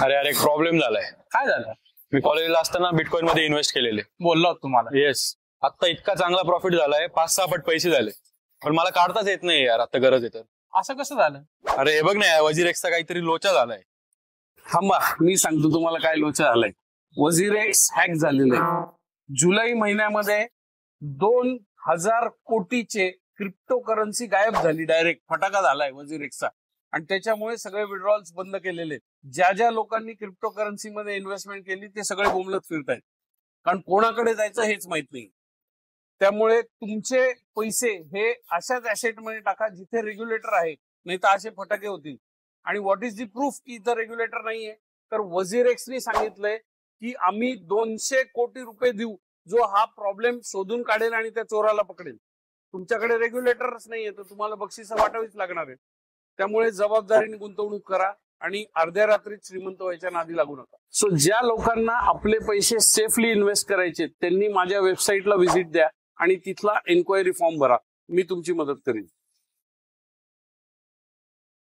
अरे अरे, एक प्रॉब्लेम झालाय. काय झालं? मी कॉलेजला असताना बिटकॉइन मध्ये इन्व्हेस्ट केलेले. बोललो होतो तुम्हाला. येस. आता इतका चांगला प्रॉफिट झालाय, 5-6 पट पैसे झाले, पण मला काढताच येत नाही यार. आता गरज येतं. असं कसं झालं? अरे हे बघ ना, वजीरेक्सचा काहीतरी लोचा झालाय. थांबा, मी सांगतो तुम्हाला काय लोचा झालाय. वजीरेक्स हॅक झालेलं आहे. जुलै महिन्यामध्ये 2000 कोटीचे क्रिप्टोकरन्सी गायब झाली. डायरेक्ट फटाका झालाय वजीरेक्सचा. आणि त्याच्यामुळे सगळे विड्रॉल्स बंद केलेले. ज्या ज्या लोकांनी क्रिप्टोकरन्सी मध्ये इन्व्हेस्टमेंट केली ते सगळे बोंबलत फिरतायत, कारण कोणाकडे जायचं हेच माहित नाही. त्यामुळे तुमचे पैसे हे अशाच ऍसेट मध्ये टाका जिथे रेग्युलेटर आहे, नाही तर असे फटाके होतील. आणि व्हॉट इज दी प्रूफ की इथं रेग्युलेटर नाहीये? तर वजीरेक्सने सांगितलंय की आम्ही 200 कोटी रुपये देऊ जो हा प्रॉब्लेम शोधून काढेल आणि त्या चोराला पकडेल. तुमच्याकडे रेग्युलेटरच नाहीये तर तुम्हाला बक्षीस वाटावीच लागणार आहे. त्यामुळे जबाबदारीने गुंतवणूक करा आणि अर्ध्या रात्रीत श्रीमंत व्हायच्या नादी लागू नका. सो ज्या लोकांना आपले पैसे सेफली इन्व्हेस्ट करायचे त्यांनी माझ्या वेबसाईटला व्हिजिट द्या आणि तिथला एन्क्वायरी फॉर्म भरा. मी तुमची मदत करेन.